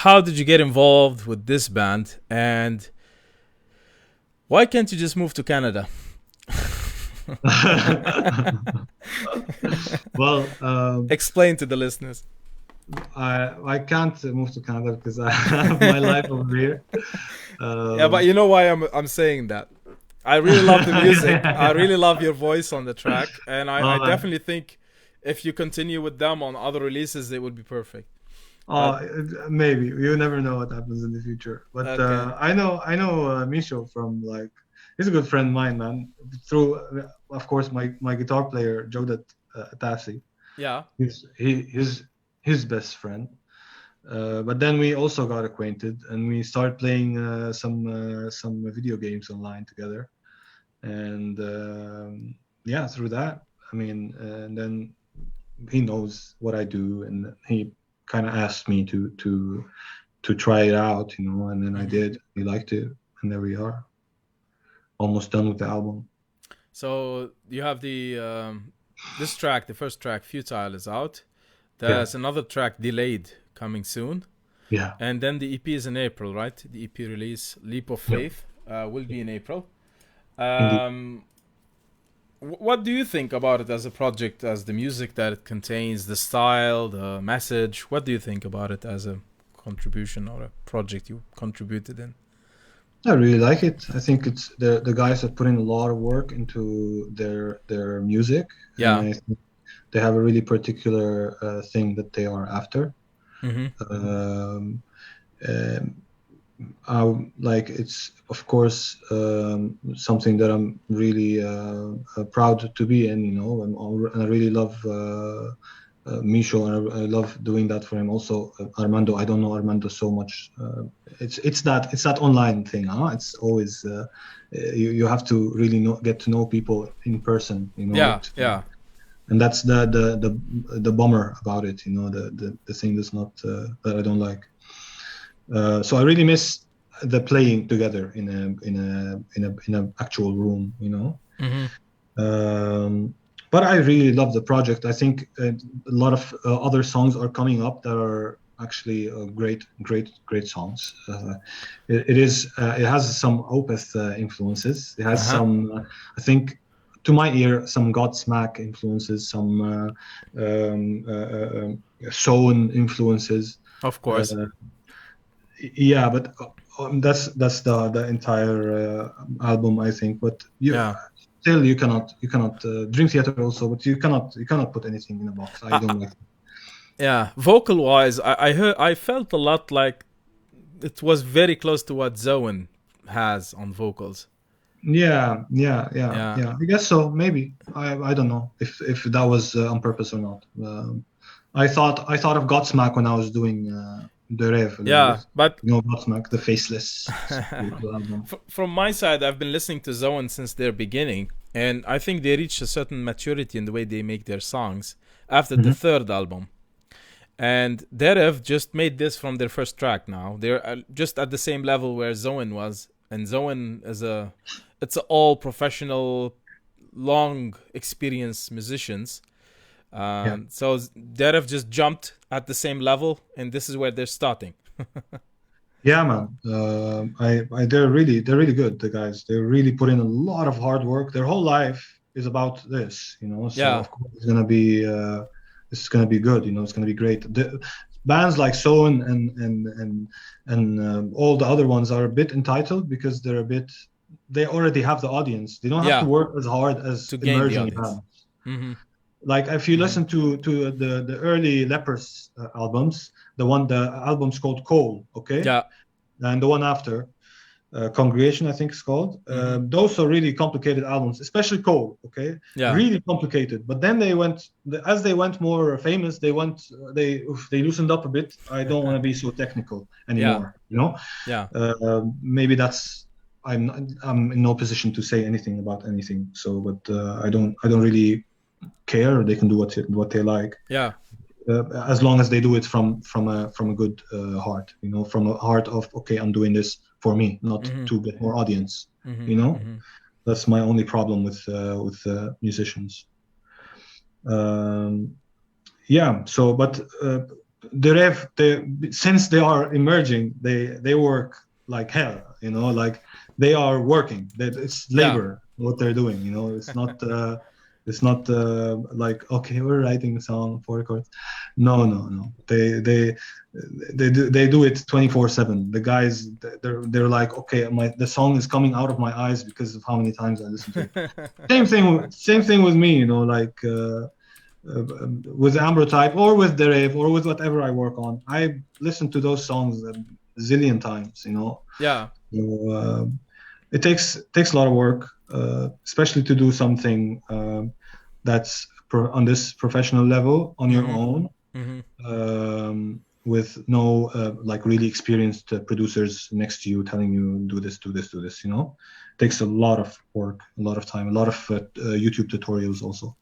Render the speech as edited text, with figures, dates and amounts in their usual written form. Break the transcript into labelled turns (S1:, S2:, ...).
S1: how did you get involved with this band, and why can't you just move to Canada?
S2: Well,
S1: Explain to the listeners.
S2: I can't move to Canada because I have my life over here.
S1: Yeah, but
S2: Um,
S1: you know why I'm saying that? I really love the
S2: yeah,
S1: music. I
S2: yeah.
S1: really love your voice on the track, and I
S2: Oh, man.
S1: definitely think if you continue with them on other releases, it would be perfect.
S2: Oh,
S1: But
S2: maybe you never know what happens in the future. But
S1: okay,
S2: I know Misho from like he's a good friend of mine, man. Through of course my guitar player Jodat Tassi.
S1: yeah.
S2: He's his best friend. But then we also got acquainted and we started playing some video games online together. And yeah, through that, I mean, and then he knows what I do, and he kind of asked me to try it out, and then I
S1: Hmm.
S2: did. He liked it, and there we are, almost done with the album.
S1: So you have the this track, the first track, "Futile," is out.
S2: Yeah,
S1: There's another track, "Delayed," coming soon,
S2: yeah,
S1: and then the EP is in April, right? The EP release, "Leap of
S2: yeah,
S1: Faith," will be in April.
S2: indeed.
S1: Um, what do you think about it as a project, as the music that it contains, the style, the message? What do you think about it as a contribution or a project you contributed in?
S2: I really like it. I think it's the guys have put in a lot of work into their music, and
S1: Yeah.
S2: I think they have a really particular thing that they are after.
S1: Mm-hmm.
S2: Um, um, like it's of course something that I'm really proud to be in. And I really love Misho, and I love doing that for him. Also, Armando. I don't know Armando so much. It's that online thing, huh? It's always you have to really get to know people in person.
S1: Yeah. Yeah.
S2: And that's the bummer about it. The thing that's not that I don't like. So I really miss the playing together in a actual room.
S1: Mm-hmm.
S2: Um, but I really love the project. I think a lot of other songs are coming up that are actually great, great, great songs. It has some Opeth influences. It
S1: Uh
S2: has
S1: huh.
S2: some, I think, to my ear, some Godsmack influences, some Soen influences.
S1: Of
S2: Uh,
S1: course.
S2: yeah, but that's the entire album, I think. But
S1: Yeah.
S2: you cannot Dream Theater also, but you cannot put anything in a box. I
S1: I,
S2: don't like.
S1: yeah. Vocal wise, I felt a lot like it was very close to what Zoen has on vocals.
S2: Yeah, yeah, yeah,
S1: Yeah.
S2: yeah. I guess so. Maybe I don't know if that was on purpose or not. I thought of Godsmack when I was doing DEREV a little
S1: Yeah.
S2: bit.
S1: But
S2: Godsmack, the faceless spiritual album.
S1: from my side, I've been listening to Zoen since their beginning, and I think they reached a certain maturity in the way they make their songs after the
S2: Hmm.
S1: third album. And DEREV just made this from their first track now. They're just at the same level where Zoen was. And Zoen is it's all professional, long experience musicians.
S2: Yeah.
S1: So DEREV just jumped at the same level, and this is where they're starting.
S2: Yeah, man. They're really good. The guys, they really put in a lot of hard work. Their whole life is about this. So
S1: Yeah,
S2: of course it's gonna be good. It's gonna be great. The bands like Soen and all the other ones are a bit entitled because they already have the audience. They don't have to
S1: yeah,
S2: work as hard as
S1: to gain the
S2: emerging
S1: audience.
S2: bands.
S1: Mm-hmm.
S2: Like if you
S1: Mm-hmm.
S2: listen to the early Lepers albums, the album's called Coal, okay?
S1: Yeah.
S2: And the one after Congregation, I think it's called.
S1: Mm-hmm.
S2: Those are really complicated albums, especially Cole. Okay,
S1: Yeah.
S2: really complicated. But then as they went more famous, they loosened up a bit. I don't want to be so technical
S1: Yeah.
S2: anymore.
S1: Yeah.
S2: Maybe that's I'm in no position to say anything about anything. So, but I don't really care. They can do what they like
S1: Yeah.
S2: as long as they do it from a good heart, from a heart of okay, I'm doing this for me, not
S1: Mm-hmm.
S2: to get more audience.
S1: Mm-hmm.
S2: You know,
S1: Mm-hmm.
S2: that's my only problem with musicians. Um, yeah. So, but DEREV, since they are emerging, they work like hell, you know, like they are working. That it's
S1: Yeah.
S2: labor what they're doing, you know. It's not like okay, we're writing a song for records. No, no, no. They do it 24/7. The guys, they're like, okay, the song is coming out of my eyes because of how many times I listen to it. Same thing with me, you know, like. With Ambrotype or with DEREV or with whatever I work on, I listen to those songs a zillion times, you know.
S1: Yeah.
S2: So, it takes a lot of work, especially to do something that's on this professional level on your
S1: Mm-hmm.
S2: own,
S1: Mm-hmm.
S2: with no like really experienced producers next to you telling you do this, do this, do this. You know, it takes a lot of work, a lot of time, a lot of YouTube tutorials also.